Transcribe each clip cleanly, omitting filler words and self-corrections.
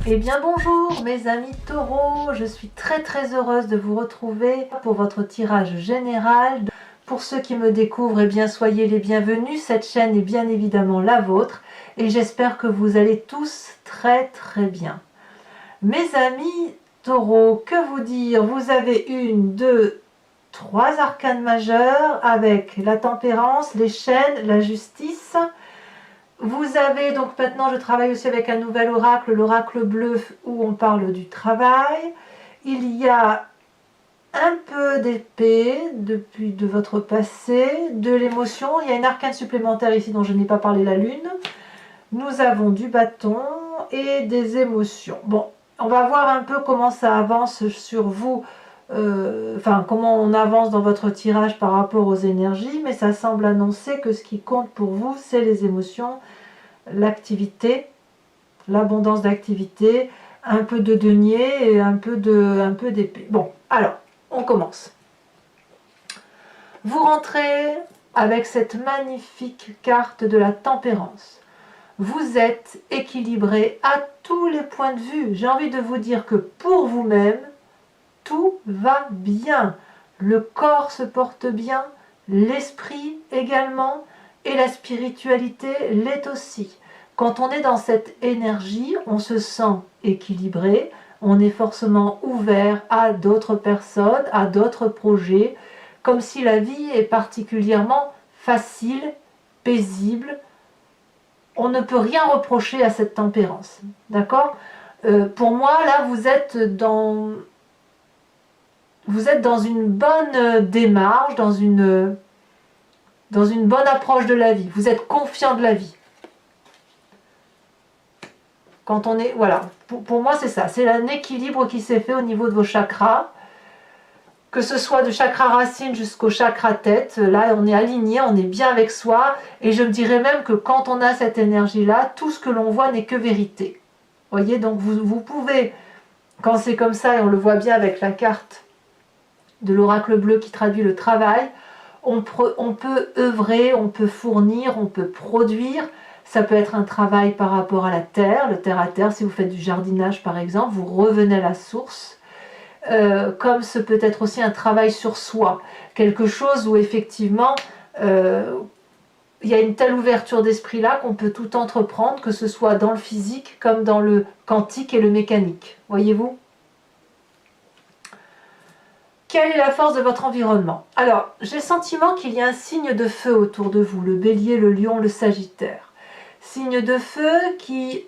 Eh bien bonjour mes amis taureaux, je suis très heureuse de vous retrouver pour votre tirage général. Pour ceux qui me découvrent, eh bien soyez les bienvenus, cette chaîne est bien évidemment la vôtre et j'espère que vous allez tous très bien. Mes amis taureaux, que vous dire? Vous avez une, deux, trois arcanes majeurs avec la tempérance, les chênes, la justice. Vous avez donc maintenant, je travaille aussi avec un nouvel oracle, l'oracle bleu, où on parle du travail. Il y a un peu d'épée depuis de votre passé, de l'émotion. Il y a une arcane supplémentaire ici dont je n'ai pas parlé, la lune. Nous avons du bâton et des émotions. Bon, on va voir un peu comment ça avance sur vous, comment on avance dans votre tirage par rapport aux énergies, mais ça semble annoncer que ce qui compte pour vous, c'est les émotions, l'activité, l'abondance d'activité, un peu de denier et un peu d'épée. Bon, alors, on commence. Vous rentrez avec cette magnifique carte de la tempérance. Vous êtes équilibré à tous les points de vue. J'ai envie de vous dire que pour vous-même, tout va bien. Le corps se porte bien, l'esprit également, et la spiritualité l'est aussi. Quand on est dans cette énergie, on se sent équilibré, on est forcément ouvert à d'autres personnes, à d'autres projets, comme si la vie est particulièrement facile, paisible. On ne peut rien reprocher à cette tempérance. D'accord ? Pour moi, là, vous êtes dans une bonne démarche, dans une bonne approche de la vie. Vous êtes confiant de la vie. Quand on est, voilà, pour moi c'est ça, c'est un équilibre qui s'est fait au niveau de vos chakras, que ce soit de chakra racine jusqu'au chakra tête. Là on est aligné, on est bien avec soi, et je me dirais même que quand on a cette énergie là, tout ce que l'on voit n'est que vérité. Voyez, donc vous pouvez, quand c'est comme ça, et on le voit bien avec la carte de l'oracle bleu qui traduit le travail, on peut œuvrer, on peut fournir, on peut produire. Ça peut être un travail par rapport à la terre, le terre à terre. Si vous faites du jardinage par exemple, vous revenez à la source. Comme ce peut être aussi un travail sur soi, quelque chose où effectivement il y a une telle ouverture d'esprit là qu'on peut tout entreprendre, que ce soit dans le physique comme dans le quantique et le mécanique. Voyez-vous ? Quelle est la force de votre environnement? Alors, j'ai le sentiment qu'il y a un signe de feu autour de vous, le bélier, le lion, le sagittaire. Signe de feu qui,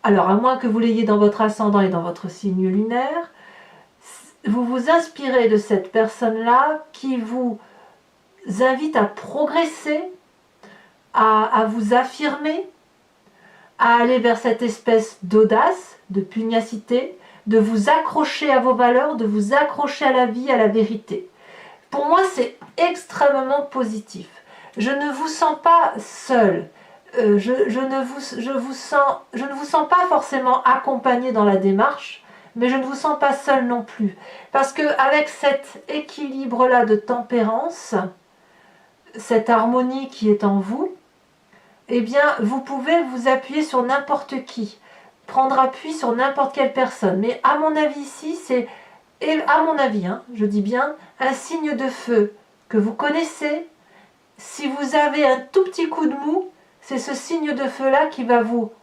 alors à moins que vous l'ayez dans votre ascendant et dans votre signe lunaire, vous vous inspirez de cette personne-là qui vous invite à progresser, à vous affirmer, à aller vers cette espèce d'audace, de pugnacité, de vous accrocher à vos valeurs, de vous accrocher à la vie, à la vérité. Pour moi, c'est extrêmement positif. Je ne vous sens pas seul. Je ne vous sens pas forcément accompagné dans la démarche, mais je ne vous sens pas seul non plus. Parce qu'avec cet équilibre-là de tempérance, cette harmonie qui est en vous, eh bien, vous pouvez vous appuyer sur n'importe qui, prendre appui sur n'importe quelle personne. Mais à mon avis ici, c'est, et à mon avis, je dis bien, un signe de feu que vous connaissez. Si vous avez un tout petit coup de mou, c'est ce signe de feu-là qui va vous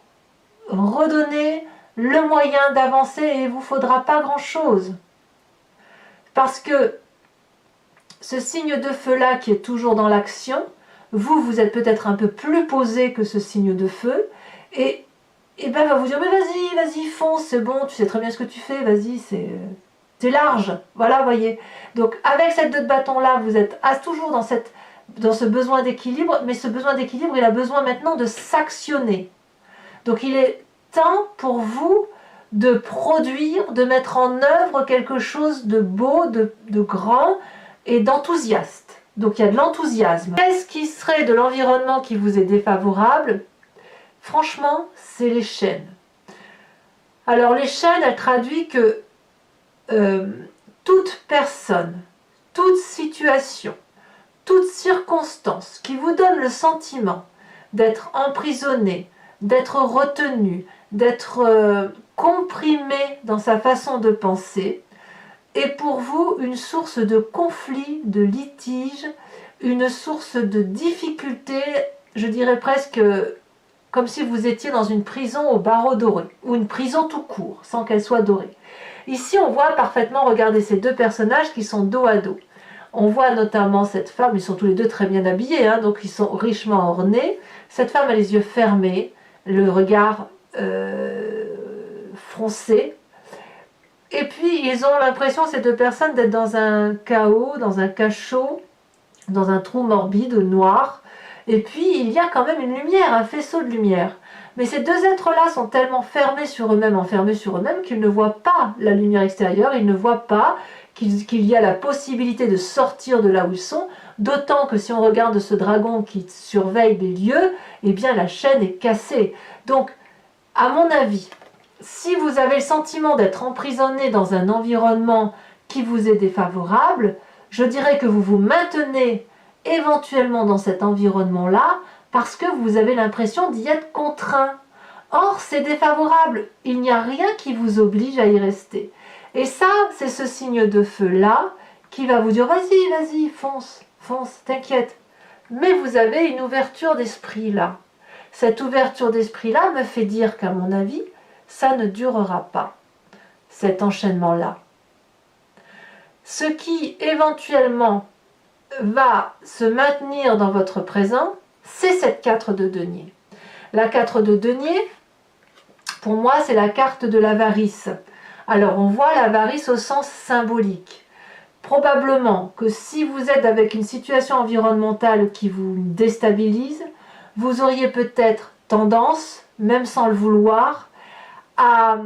redonner le moyen d'avancer et il ne vous faudra pas grand-chose. Parce que ce signe de feu-là qui est toujours dans l'action, vous êtes peut-être un peu plus posé que ce signe de feu et ben va vous dire, mais vas-y, fonce, c'est bon, tu sais très bien ce que tu fais, vas-y, c'est large, voilà, voyez. Donc avec cette 2 de bâton là, vous êtes toujours dans ce besoin d'équilibre, mais ce besoin d'équilibre, il a besoin maintenant de s'actionner. Donc il est temps pour vous de produire, de mettre en œuvre quelque chose de beau, de grand et d'enthousiaste. Donc il y a de l'enthousiasme. Qu'est-ce qui serait de l'environnement qui vous est défavorable? Franchement, c'est les chaînes. Alors les chaînes, elles traduisent que toute personne, toute situation, toute circonstance qui vous donne le sentiment d'être emprisonné, d'être retenu, d'être comprimé dans sa façon de penser, est pour vous une source de conflit, de litige, une source de difficulté, je dirais presque comme si vous étiez dans une prison au barreau doré, ou une prison tout court, sans qu'elle soit dorée. Ici, on voit parfaitement, regardez ces deux personnages qui sont dos à dos. On voit notamment cette femme, ils sont tous les deux très bien habillés, hein, donc ils sont richement ornés. Cette femme a les yeux fermés, le regard froncé. Et puis, ils ont l'impression, ces deux personnes, d'être dans un chaos, dans un cachot, dans un trou morbide, noir. Et puis, il y a quand même une lumière, un faisceau de lumière. Mais ces deux êtres-là sont tellement fermés sur eux-mêmes, enfermés sur eux-mêmes, qu'ils ne voient pas la lumière extérieure, ils ne voient pas qu'il y a la possibilité de sortir de là où ils sont, d'autant que si on regarde ce dragon qui surveille les lieux, eh bien la chaîne est cassée. Donc, à mon avis, si vous avez le sentiment d'être emprisonné dans un environnement qui vous est défavorable, je dirais que vous vous maintenez éventuellement dans cet environnement-là parce que vous avez l'impression d'y être contraint. Or, c'est défavorable, il n'y a rien qui vous oblige à y rester. Et ça, c'est ce signe de feu-là qui va vous dire « Vas-y, vas-y, fonce, fonce, t'inquiète ». Mais vous avez une ouverture d'esprit là. Cette ouverture d'esprit-là me fait dire qu'à mon avis, ça ne durera pas, cet enchaînement-là. Ce qui, éventuellement, va se maintenir dans votre présent, c'est cette 4 de denier. La 4 de denier, pour moi, c'est la carte de l'avarice. Alors, on voit l'avarice au sens symbolique. Probablement que si vous êtes avec une situation environnementale qui vous déstabilise, vous auriez peut-être tendance, même sans le vouloir, à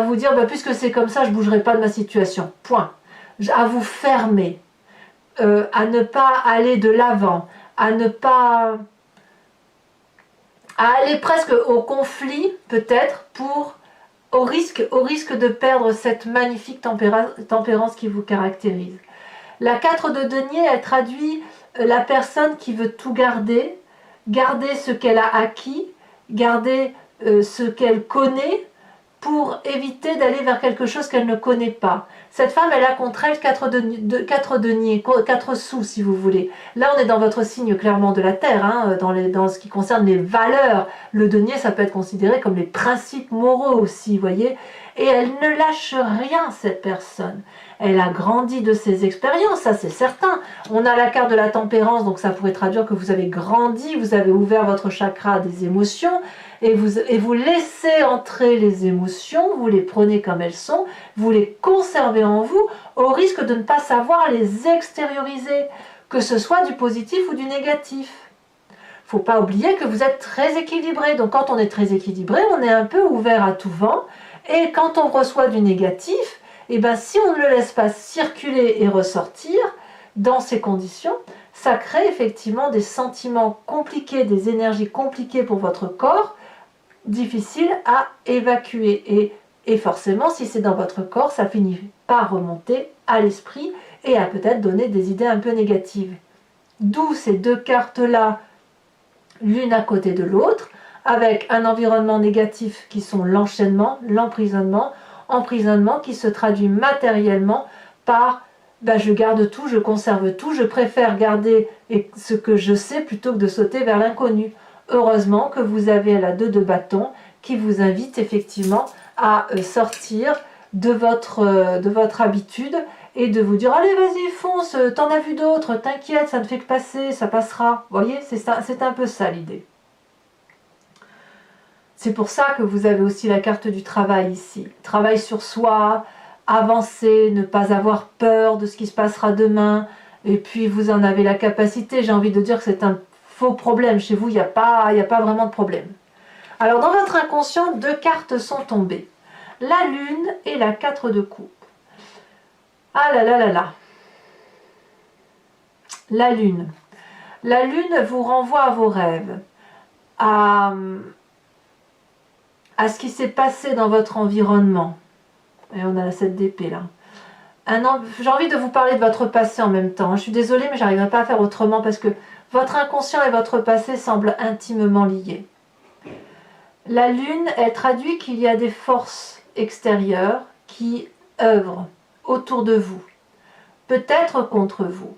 vous dire, bah, puisque c'est comme ça, je ne bougerai pas de ma situation. Point. À vous fermer, à ne pas aller de l'avant, à ne pas... à aller presque au conflit, peut-être, au risque de perdre cette magnifique tempérance qui vous caractérise. La 4 de denier, elle traduit la personne qui veut tout garder, garder ce qu'elle a acquis, garder ce qu'elle connaît, pour éviter d'aller vers quelque chose qu'elle ne connaît pas. Cette femme, elle a contre elle 4 deniers, 4 sous si vous voulez. Là, on est dans votre signe clairement de la terre, hein, dans ce qui concerne les valeurs. Le denier, ça peut être considéré comme les principes moraux aussi, vous voyez. Et elle ne lâche rien, cette personne. Elle a grandi de ses expériences, ça c'est certain. On a la carte de la tempérance, donc ça pourrait traduire que vous avez grandi, vous avez ouvert votre chakra des émotions, et vous laissez entrer les émotions, vous les prenez comme elles sont, vous les conservez en vous, au risque de ne pas savoir les extérioriser, que ce soit du positif ou du négatif. Il ne faut pas oublier que vous êtes très équilibré, donc quand on est très équilibré, on est un peu ouvert à tout vent, et quand on reçoit du négatif, et bien si on ne le laisse pas circuler et ressortir, dans ces conditions, ça crée effectivement des sentiments compliqués, des énergies compliquées pour votre corps, difficiles à évacuer. Et forcément, si c'est dans votre corps, ça finit par remonter à l'esprit et à peut-être donner des idées un peu négatives. D'où ces deux cartes-là, l'une à côté de l'autre, avec un environnement négatif qui sont l'enchaînement, l'emprisonnement qui se traduit matériellement par je garde tout, je conserve tout, je préfère garder ce que je sais plutôt que de sauter vers l'inconnu. Heureusement que vous avez la 2 de bâton qui vous invite effectivement à sortir de votre habitude et de vous dire « Allez, vas-y, fonce, t'en as vu d'autres, t'inquiète, ça ne fait que passer, ça passera. » Vous voyez, c'est un peu ça l'idée. C'est pour ça que vous avez aussi la carte du travail ici. Travail sur soi, avancer, ne pas avoir peur de ce qui se passera demain. Et puis vous en avez la capacité. J'ai envie de dire que c'est un faux problème. Chez vous, il n'y a pas vraiment de problème. Alors dans votre inconscient, 2 cartes sont tombées. La lune et la 4 de coupe. Ah là là là là. La lune. La lune vous renvoie à vos rêves. À ce qui s'est passé dans votre environnement. Et on a la 7 d'épée là. J'ai envie de vous parler de votre passé en même temps. Je suis désolée, mais j'arriverai pas à faire autrement parce que votre inconscient et votre passé semblent intimement liés. La lune, elle traduit qu'il y a des forces extérieures qui œuvrent autour de vous, peut-être contre vous.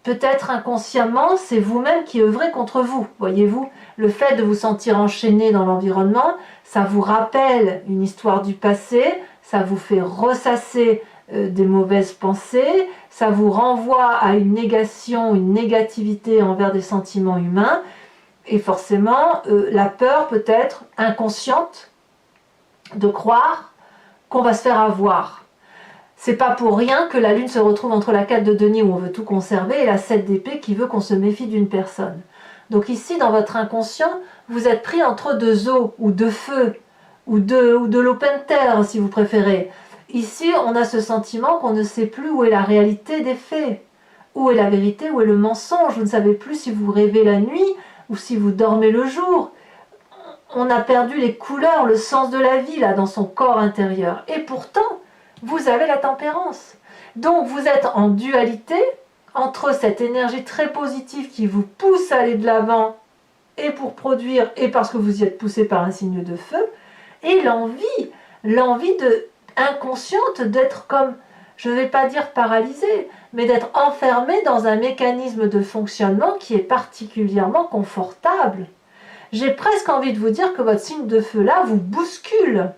Peut-être inconsciemment, c'est vous-même qui œuvrez contre vous. Voyez-vous, le fait de vous sentir enchaîné dans l'environnement, ça vous rappelle une histoire du passé, ça vous fait ressasser des mauvaises pensées, ça vous renvoie à une négation, une négativité envers des sentiments humains, et forcément, la peur peut être inconsciente de croire qu'on va se faire avoir. C'est pas pour rien que la lune se retrouve entre la 4 de denier où on veut tout conserver et la 7 d'épée qui veut qu'on se méfie d'une personne. Donc ici, dans votre inconscient, vous êtes pris entre deux eaux ou deux feux ou de l'open terre si vous préférez. Ici, on a ce sentiment qu'on ne sait plus où est la réalité des faits. Où est la vérité, où est le mensonge. Vous ne savez plus si vous rêvez la nuit ou si vous dormez le jour. On a perdu les couleurs, le sens de la vie là dans son corps intérieur. Et pourtant, vous avez la tempérance. Donc vous êtes en dualité entre cette énergie très positive qui vous pousse à aller de l'avant et pour produire et parce que vous y êtes poussé par un signe de feu et l'envie inconsciente d'être comme, je ne vais pas dire paralysé, mais d'être enfermé dans un mécanisme de fonctionnement qui est particulièrement confortable. J'ai presque envie de vous dire que votre signe de feu là vous bouscule.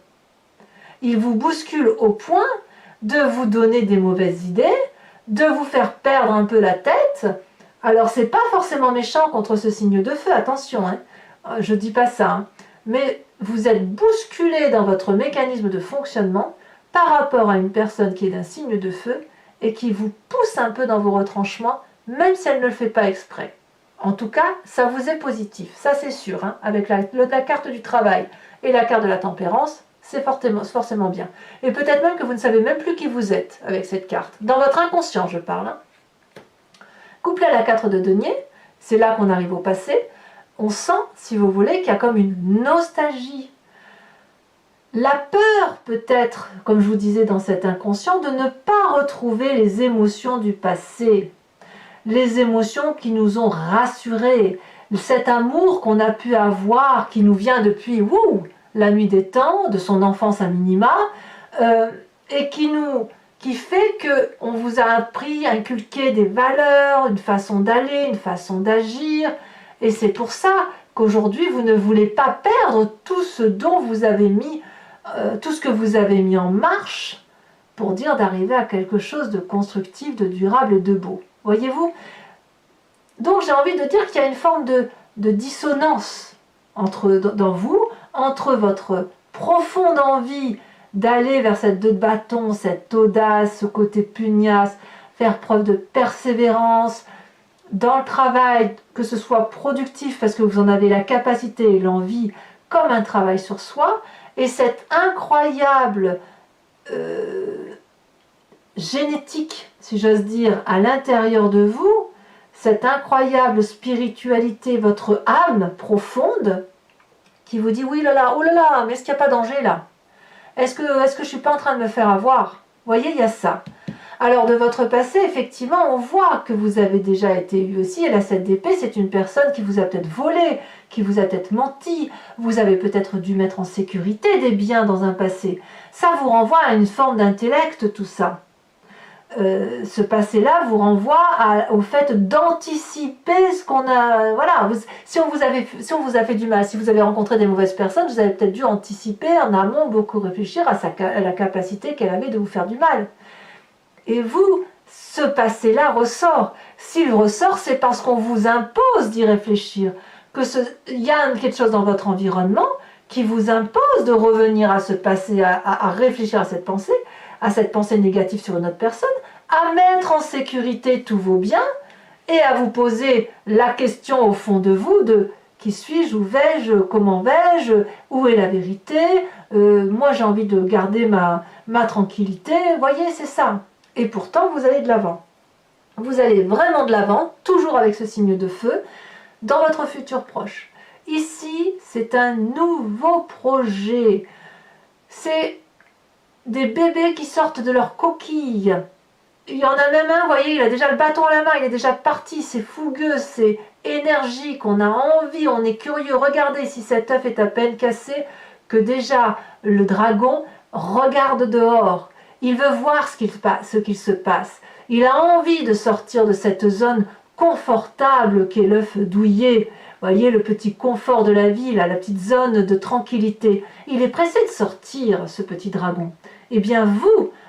Il vous bouscule au point de vous donner des mauvaises idées, de vous faire perdre un peu la tête. Alors c'est pas forcément méchant contre ce signe de feu, attention, hein. Je dis pas ça, hein. Mais vous êtes bousculé dans votre mécanisme de fonctionnement par rapport à une personne qui est d'un signe de feu et qui vous pousse un peu dans vos retranchements, même si elle ne le fait pas exprès. En tout cas, ça vous est positif, ça c'est sûr, hein. Avec la carte du travail et la carte de la tempérance, c'est forcément bien. Et peut-être même que vous ne savez même plus qui vous êtes avec cette carte. Dans votre inconscient, je parle. Hein. Couplé à la 4 de denier, c'est là qu'on arrive au passé, on sent, si vous voulez, qu'il y a comme une nostalgie. La peur, peut-être, comme je vous disais dans cet inconscient, de ne pas retrouver les émotions du passé. Les émotions qui nous ont rassurés. Cet amour qu'on a pu avoir, qui nous vient depuis la nuit des temps, de son enfance à minima, et qui fait qu'on vous a appris, inculqué des valeurs, une façon d'aller, une façon d'agir, et c'est pour ça qu'aujourd'hui vous ne voulez pas perdre tout ce dont vous avez mis, tout ce que vous avez mis en marche pour dire d'arriver à quelque chose de constructif, de durable et de beau. Voyez-vous? Donc j'ai envie de dire qu'il y a une forme de dissonance dans vous, entre votre profonde envie d'aller vers cette 2 de bâton, cette audace, ce côté pugnace, faire preuve de persévérance dans le travail, que ce soit productif parce que vous en avez la capacité et l'envie, comme un travail sur soi, et cette incroyable génétique, si j'ose dire, à l'intérieur de vous, cette incroyable spiritualité, votre âme profonde, qui vous dit oui là là, oh là là, mais est-ce qu'il n'y a pas danger là? Est-ce que je ne suis pas en train de me faire avoir? Vous voyez, il y a ça. Alors de votre passé, effectivement, on voit que vous avez déjà été eu aussi, et la 7 d'épée, c'est une personne qui vous a peut-être volé, qui vous a peut-être menti, vous avez peut-être dû mettre en sécurité des biens dans un passé. Ça vous renvoie à une forme d'intellect, tout ça. Ce passé-là vous renvoie au fait d'anticiper ce qu'on a. Voilà, si on vous a fait du mal, si vous avez rencontré des mauvaises personnes, vous avez peut-être dû anticiper en amont, beaucoup réfléchir à la capacité qu'elle avait de vous faire du mal. Et vous, ce passé-là ressort. S'il ressort, c'est parce qu'on vous impose d'y réfléchir. Il y a quelque chose dans votre environnement qui vous impose de revenir à ce passé, à réfléchir à cette pensée négative sur une autre personne, à mettre en sécurité tous vos biens et à vous poser la question au fond de vous de qui suis-je, où vais-je, comment vais-je, où est la vérité, moi j'ai envie de garder ma tranquillité, vous voyez, c'est ça. Et pourtant vous allez de l'avant. Vous allez vraiment de l'avant, toujours avec ce signe de feu, dans votre futur proche. Ici, c'est un nouveau projet. C'est des bébés qui sortent de leur coquille. il y en a même un, vous voyez, il a déjà le bâton à la main, il est déjà parti, c'est fougueux, c'est énergique, on a envie, on est curieux. Regardez si cet œuf est à peine cassé, que déjà le dragon regarde dehors. Il veut voir ce qu'il se passe. Il a envie de sortir de cette zone confortable qu'est l'œuf douillet. Vous voyez, le petit confort de la vie, là, la petite zone de tranquillité. Il est pressé de sortir, ce petit dragon. Eh bien,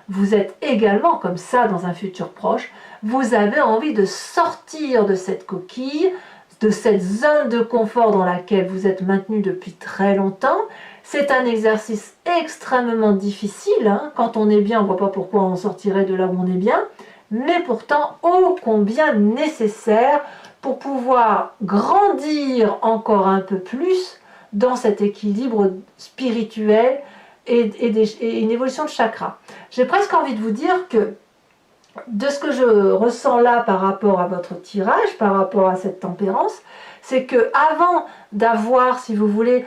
vous êtes également comme ça dans un futur proche. Vous avez envie de sortir de cette coquille, de cette zone de confort dans laquelle vous êtes maintenu depuis très longtemps. C'est un exercice extrêmement difficile. Hein. Quand on est bien, on ne voit pas pourquoi on sortirait de là où on est bien, mais pourtant ô combien nécessaire pour pouvoir grandir encore un peu plus dans cet équilibre spirituel et une évolution de chakra. J'ai presque envie de vous dire que de ce que je ressens là par rapport à votre tirage, par rapport à cette tempérance, c'est que avant d'avoir, si vous voulez,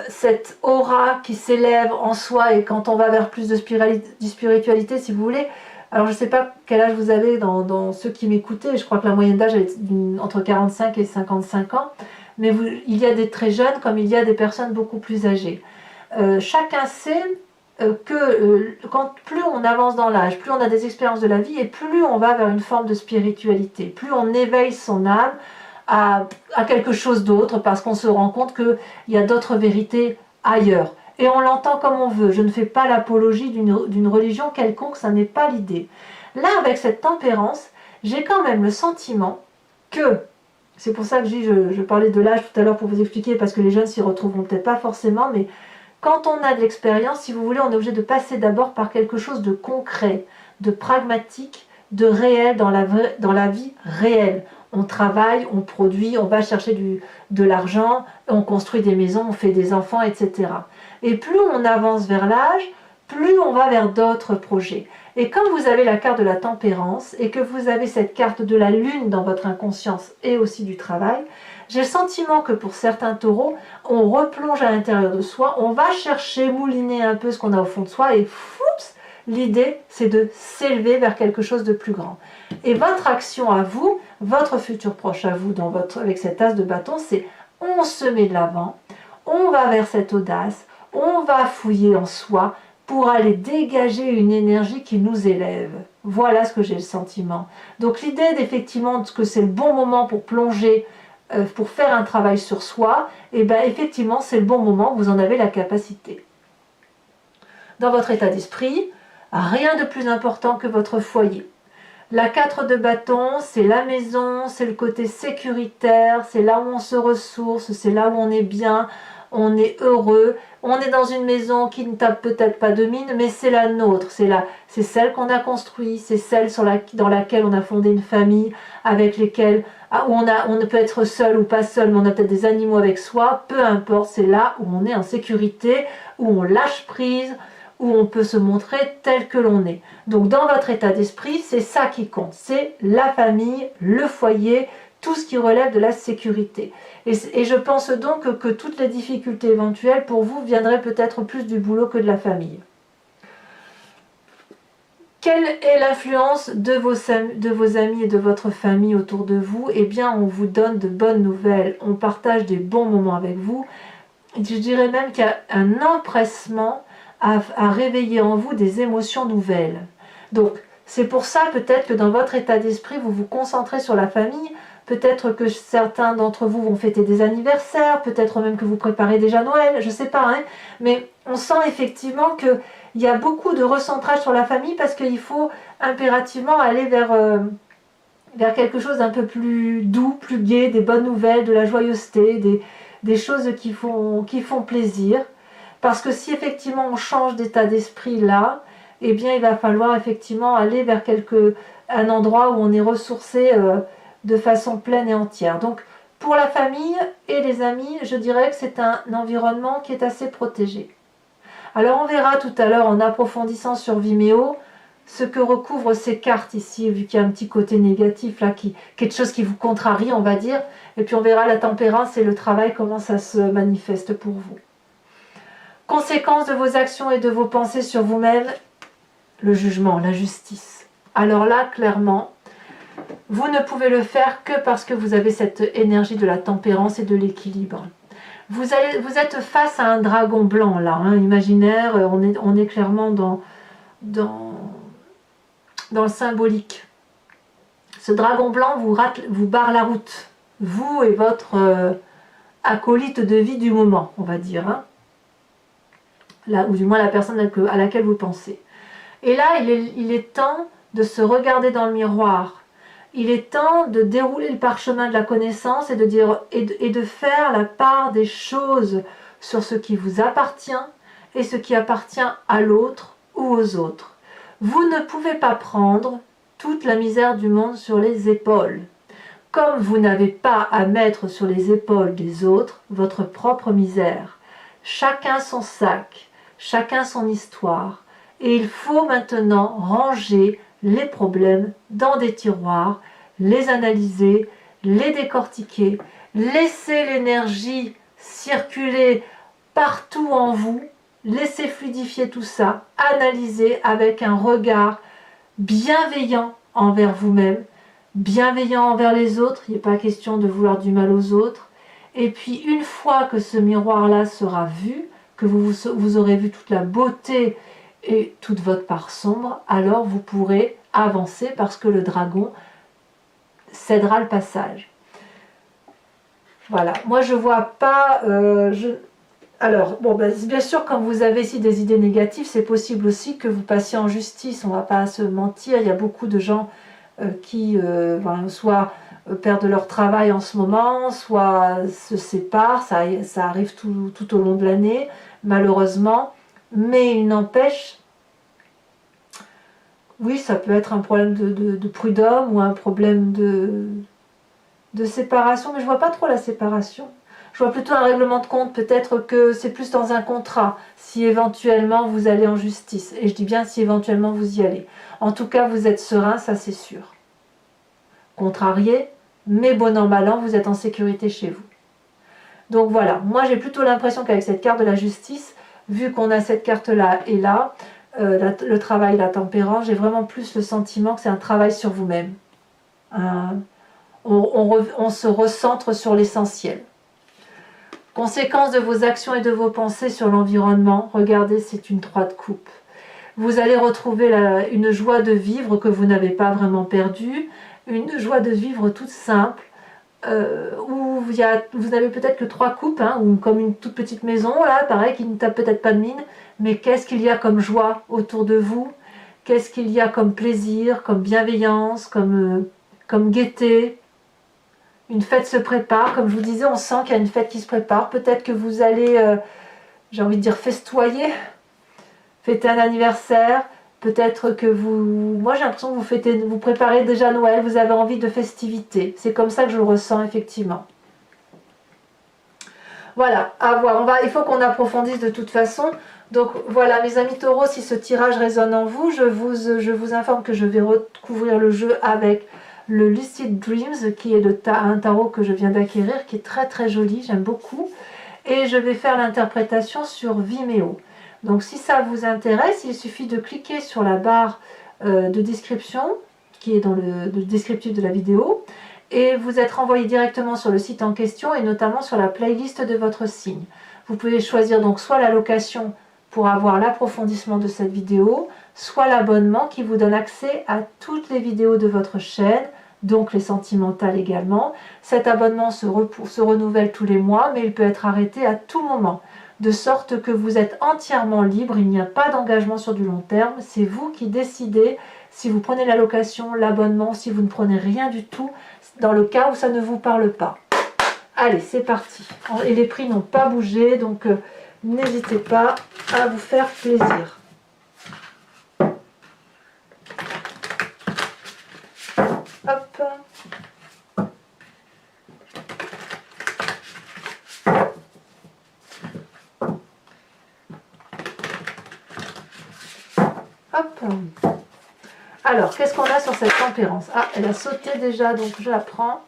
cette aura qui s'élève en soi, et quand on va vers plus de spiritualité, si vous voulez, alors je ne sais pas quel âge vous avez dans ceux qui m'écoutaient, je crois que la moyenne d'âge est entre 45 et 55 ans, mais il y a des très jeunes comme il y a des personnes beaucoup plus âgées. Chacun sait que quand plus on avance dans l'âge, plus on a des expériences de la vie et plus on va vers une forme de spiritualité, plus on éveille son âme à quelque chose d'autre parce qu'on se rend compte qu'il y a d'autres vérités ailleurs. Et on l'entend comme on veut. Je ne fais pas l'apologie d'une religion quelconque, ça n'est pas l'idée. Là, avec cette tempérance, j'ai quand même le sentiment que, c'est pour ça que je parlais de l'âge tout à l'heure pour vous expliquer, parce que les jeunes s'y retrouveront peut-être pas forcément, mais quand on a de l'expérience, si vous voulez, on est obligé de passer d'abord par quelque chose de concret, de pragmatique, de réel dans la vie réelle. On travaille, on produit, on va chercher de l'argent, on construit des maisons, on fait des enfants, etc. Et plus on avance vers l'âge, plus on va vers d'autres projets. Et quand vous avez la carte de la tempérance et que vous avez cette carte de la lune dans votre inconscience et aussi du travail, j'ai le sentiment que pour certains taureaux, on replonge à l'intérieur de soi, on va chercher, mouliner un peu ce qu'on a au fond de soi et foups, l'idée c'est de s'élever vers quelque chose de plus grand. Et votre action à vous, votre futur proche à vous avec cet as de bâton, c'est on se met de l'avant, on va vers cette audace, on va fouiller en soi pour aller dégager une énergie qui nous élève. Voilà ce que j'ai le sentiment. Donc l'idée d'effectivement que c'est le bon moment pour plonger, pour faire un travail sur soi, et bien effectivement c'est le bon moment, vous en avez la capacité. Dans votre état d'esprit, rien de plus important que votre foyer. La 4 de bâton, c'est la maison, c'est le côté sécuritaire, c'est là où on se ressource, c'est là où on est bien, on est heureux, on est dans une maison qui ne tape peut-être pas de mine, mais c'est la nôtre, c'est celle qu'on a construite, c'est celle dans laquelle on a fondé une famille, avec lesquelles où on peut être seul ou pas seul, mais on a peut-être des animaux avec soi, peu importe, c'est là où on est en sécurité, où on lâche prise, où on peut se montrer tel que l'on est. Donc dans votre état d'esprit, c'est ça qui compte, c'est la famille, le foyer, tout ce qui relève de la sécurité. Et je pense donc que toutes les difficultés éventuelles pour vous viendraient peut-être plus du boulot que de la famille. Quelle est l'influence de vos amis et de votre famille autour de vous? Eh bien, on vous donne de bonnes nouvelles, on partage des bons moments avec vous. Je dirais même qu'il y a un empressement à réveiller en vous des émotions nouvelles. Donc, c'est pour ça peut-être que dans votre état d'esprit, vous vous concentrez sur la famille. Peut-être que certains d'entre vous vont fêter des anniversaires, peut-être même que vous préparez déjà Noël, je ne sais pas, hein, mais on sent effectivement qu'il y a beaucoup de recentrage sur la famille parce qu'il faut impérativement aller vers quelque chose d'un peu plus doux, plus gai, des bonnes nouvelles, de la joyeuseté, des choses qui font plaisir. Parce que si effectivement on change d'état d'esprit là, eh bien il va falloir effectivement aller vers un endroit où on est ressourcé de façon pleine et entière. Donc pour la famille et les amis, je dirais que c'est un environnement qui est assez protégé. Alors on verra tout à l'heure en approfondissant sur Vimeo ce que recouvrent ces cartes ici, vu qu'il y a un petit côté négatif là, quelque chose qui vous contrarie on va dire, et puis on verra la tempérance et le travail, comment ça se manifeste pour vous. Conséquences de vos actions et de vos pensées sur vous-même, le jugement, la justice. alors là, clairement, vous ne pouvez le faire que parce que vous avez cette énergie de la tempérance et de l'équilibre. Vous êtes face à un dragon blanc, là, hein, imaginaire, on est clairement dans le symbolique. Ce dragon blanc vous barre la route, vous et votre acolyte de vie du moment, on va dire, hein. Là, ou du moins la personne à laquelle vous pensez. Et là, il est temps de se regarder dans le miroir. Il est temps de dérouler le parchemin de la connaissance et de faire la part des choses sur ce qui vous appartient et ce qui appartient à l'autre ou aux autres. Vous ne pouvez pas prendre toute la misère du monde sur les épaules. Comme vous n'avez pas à mettre sur les épaules des autres votre propre misère. Chacun son sac, chacun son histoire. Et il faut maintenant ranger les problèmes dans des tiroirs, les analyser, les décortiquer, laisser l'énergie circuler partout en vous, laisser fluidifier tout ça, analyser avec un regard bienveillant envers vous-même, bienveillant envers les autres, il n'est pas question de vouloir du mal aux autres. Et puis une fois que ce miroir-là sera vu, que vous aurez vu toute la beauté et toute votre part sombre, alors vous pourrez avancer parce que le dragon cédera le passage. Voilà, moi je vois pas... Alors, bon, ben, bien sûr, quand vous avez ici des idées négatives, c'est possible aussi que vous passiez en justice, on ne va pas se mentir, il y a beaucoup de gens qui soit perdent leur travail en ce moment, soit se séparent, ça arrive tout au long de l'année, malheureusement, mais il n'empêche, oui, ça peut être un problème de prud'homme ou un problème de séparation, mais je ne vois pas trop la séparation. Je vois plutôt un règlement de compte, peut-être que c'est plus dans un contrat, si éventuellement vous allez en justice. Et je dis bien si éventuellement vous y allez. En tout cas, vous êtes serein, ça c'est sûr. Contrarié, mais bon an, mal an, vous êtes en sécurité chez vous. Donc voilà, moi j'ai plutôt l'impression qu'avec cette carte de la justice, vu qu'on a cette carte-là et là, le travail, la tempérance, j'ai vraiment plus le sentiment que c'est un travail sur vous-même. On se recentre sur l'essentiel. Conséquence de vos actions et de vos pensées sur l'environnement, regardez, c'est une 3 de coupe. Vous allez retrouver une joie de vivre que vous n'avez pas vraiment perdue, une joie de vivre toute simple, où vous n'avez peut-être que 3 coupes, hein, ou comme une toute petite maison, là, pareil, qui ne tape peut-être pas de mine, mais qu'est-ce qu'il y a comme joie autour de vous? Qu'est-ce qu'il y a comme plaisir, comme bienveillance, comme gaieté? Une fête se prépare, comme je vous disais, on sent qu'il y a une fête qui se prépare. Peut-être que vous allez, j'ai envie de dire, festoyer, fêter un anniversaire. Peut-être que moi j'ai l'impression que vous préparez déjà Noël, vous avez envie de festivité. C'est comme ça que je le ressens effectivement. Voilà, à voir. Il faut qu'on approfondisse de toute façon. Donc voilà, mes amis taureaux, si ce tirage résonne en vous, je vous informe que je vais recouvrir le jeu avec le Lucid Dreams, qui est un tarot que je viens d'acquérir, qui est très très joli, j'aime beaucoup. Et je vais faire l'interprétation sur Vimeo. Donc si ça vous intéresse, il suffit de cliquer sur la barre de description, qui est dans le descriptif de la vidéo, et vous êtes renvoyé directement sur le site en question, et notamment sur la playlist de votre signe. Vous pouvez choisir donc soit la location pour avoir l'approfondissement de cette vidéo, soit l'abonnement qui vous donne accès à toutes les vidéos de votre chaîne, donc les sentimentales également. Cet abonnement se renouvelle tous les mois, mais il peut être arrêté à tout moment, de sorte que vous êtes entièrement libre, il n'y a pas d'engagement sur du long terme, c'est vous qui décidez si vous prenez la location, l'abonnement, si vous ne prenez rien du tout, dans le cas où ça ne vous parle pas. Allez, c'est parti. Et les prix n'ont pas bougé, donc n'hésitez pas à vous faire plaisir. Hop. Hop. Alors, qu'est-ce qu'on a sur cette tempérance? Ah, elle a sauté déjà, donc je la prends.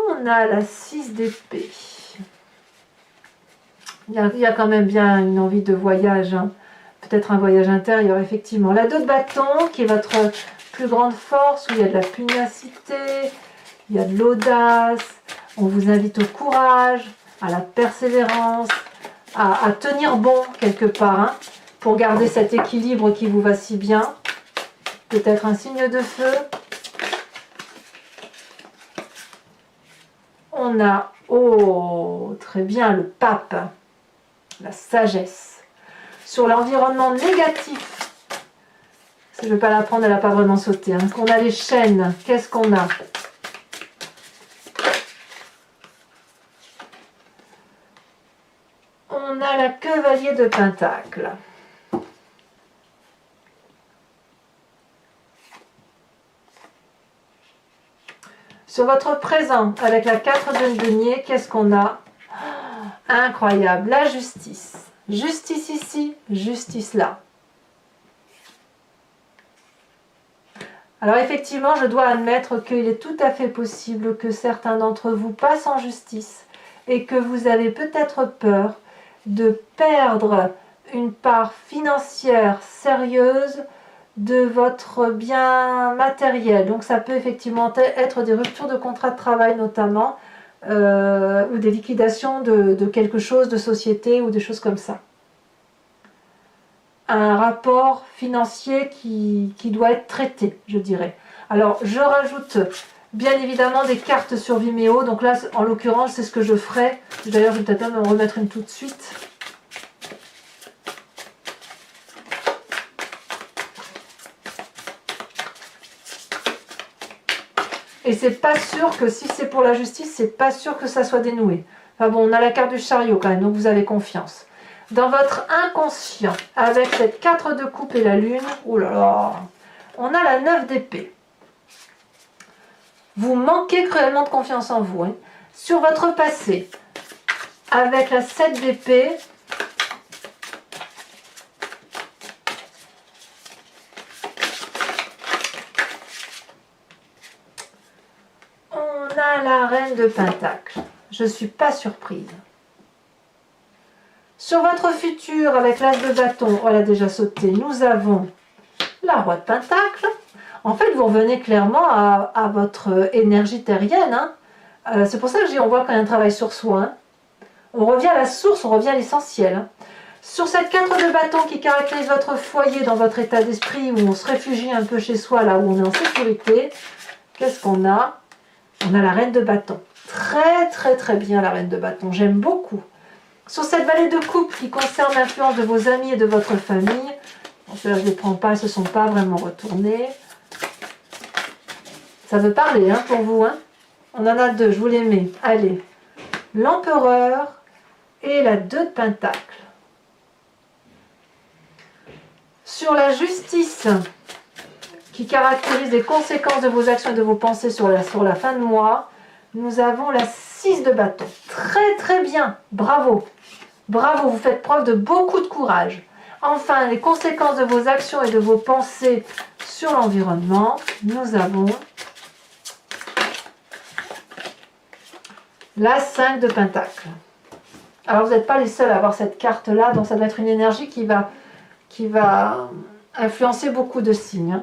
On a la 6 d'épée. Il y a quand même bien une envie de voyage, hein. Peut-être un voyage intérieur, effectivement. La 2 de bâton, qui est plus grande force, où il y a de la pugnacité, il y a de l'audace. On vous invite au courage, à la persévérance, à tenir bon quelque part, hein, pour garder cet équilibre qui vous va si bien. Peut-être un signe de feu. On a, oh, très bien, le pape, la sagesse. Sur l'environnement négatif, je ne vais pas la prendre, elle n'a pas vraiment sauté. Hein. On a les chaînes, qu'est-ce qu'on a? On a la cavalier de Pentacle. Sur votre présent, avec la 4 de denier, qu'est-ce qu'on a? Incroyable, la justice. Justice ici, justice là. Alors effectivement, je dois admettre qu'il est tout à fait possible que certains d'entre vous passent en justice et que vous avez peut-être peur de perdre une part financière sérieuse de votre bien matériel. Donc ça peut effectivement être des ruptures de contrat de travail notamment, ou des liquidations de quelque chose, de société ou des choses comme ça. Un rapport financier qui doit être traité, je dirais. Alors, je rajoute bien évidemment des cartes sur Vimeo. Donc là, en l'occurrence, c'est ce que je ferai. D'ailleurs, je vais peut-être même en remettre une tout de suite. Et c'est pas sûr que si c'est pour la justice, c'est pas sûr que ça soit dénoué. Enfin bon, on a la carte du chariot quand même, donc vous avez confiance. Dans votre inconscient, avec cette 4 de coupe et la lune, oh là là, on a la 9 d'épée. Vous manquez cruellement de confiance en vous. Hein. Sur votre passé, avec la 7 d'épée, on a la reine de Pentacle. Je ne suis pas surprise. Sur votre futur, avec l'as de bâton, on l'a déjà sauté, nous avons la roi de Pentacle. En fait, vous revenez clairement à votre énergie terrienne. Hein. C'est pour ça que je dis, on voit quand il y a un travail sur soi. Hein. On revient à la source, on revient à l'essentiel. Hein. Sur cette 4 de bâton qui caractérise votre foyer dans votre état d'esprit, où on se réfugie un peu chez soi, là où on est en sécurité, qu'est-ce qu'on a? On a la reine de bâton. Très très très bien la reine de bâton, j'aime beaucoup. Sur cette vallée de coupe qui concerne l'influence de vos amis et de votre famille, bon, ceux-là je ne les prends pas, elles ne se sont pas vraiment retournées. Ça veut parler hein, pour vous. Hein. On en a deux, je vous les mets. Allez, l'empereur et la 2 de Pentacle. Sur la justice qui caractérise les conséquences de vos actions et de vos pensées sur la fin de mois, nous avons la 6 de bâton. Très très bien, bravo. Bravo, vous faites preuve de beaucoup de courage. Enfin, les conséquences de vos actions et de vos pensées sur l'environnement, nous avons la 5 de Pentacle. Alors, vous n'êtes pas les seuls à avoir cette carte-là, donc ça doit être une énergie qui va influencer beaucoup de signes.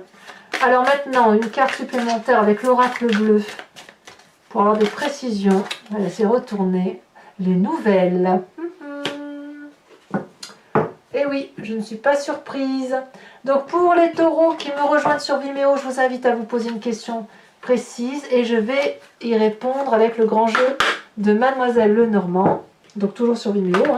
Alors maintenant, une carte supplémentaire avec l'oracle bleu, pour avoir des précisions. On va laisser retourner les nouvelles. Et oui, je ne suis pas surprise. Donc pour les taureaux qui me rejoignent sur Vimeo, je vous invite à vous poser une question précise et je vais y répondre avec le grand jeu de Mademoiselle Lenormand. Donc toujours sur Vimeo. Hein.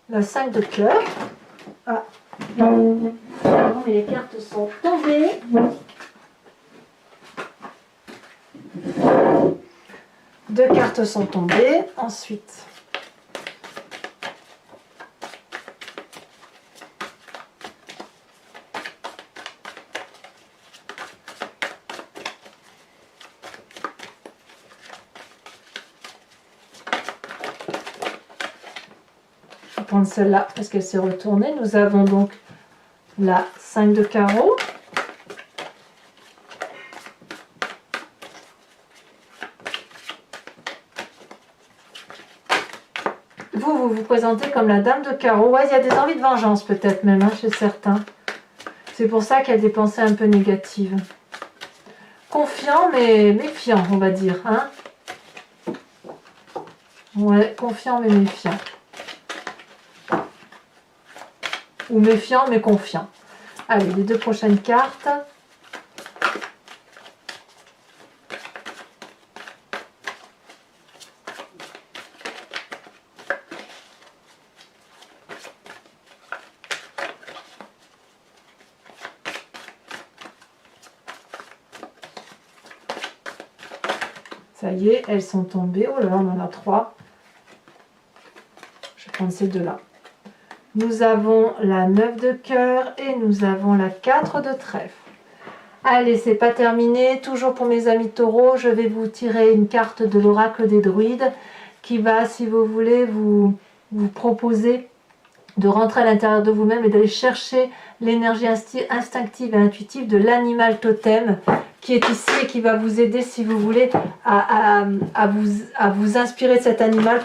La 5 de cœur. Ah, non, mais les cartes sont tombées. Deux cartes sont tombées. Ensuite, prendre celle-là parce qu'elle s'est retournée. Nous avons donc la 5 de carreau. Vous vous présentez comme la dame de carreau. Ouais, il y a des envies de vengeance peut-être même hein, chez certains. C'est pour ça qu'il y a des pensées un peu négatives. Confiant mais méfiant, on va dire. Hein, ouais, confiant mais méfiant. Ou méfiant mais confiant. Allez, les deux prochaines cartes. Ça y est, elles sont tombées. Oh là là, on en a 3. Je vais prendre ces deux-là. Nous avons la 9 de cœur et nous avons la 4 de trèfle. Allez, c'est pas terminé. Toujours pour mes amis taureaux, je vais vous tirer une carte de l'oracle des druides qui va, si vous voulez, vous proposer de rentrer à l'intérieur de vous-même et d'aller chercher l'énergie instinctive et intuitive de l'animal totem qui est ici et qui va vous aider, si vous voulez, à vous inspirer de cet animal.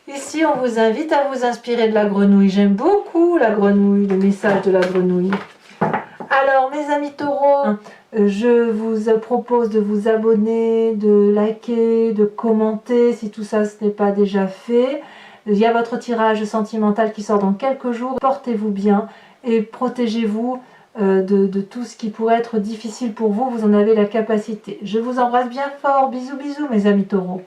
Ici, on vous invite à vous inspirer de la grenouille. J'aime beaucoup la grenouille, le message de la grenouille. Alors, mes amis taureaux, je vous propose de vous abonner, de liker, de commenter si tout ça ce n'est pas déjà fait. Il y a votre tirage sentimental qui sort dans quelques jours. Portez-vous bien et protégez-vous de tout ce qui pourrait être difficile pour vous. Vous en avez la capacité. Je vous embrasse bien fort. Bisous, bisous, mes amis taureaux.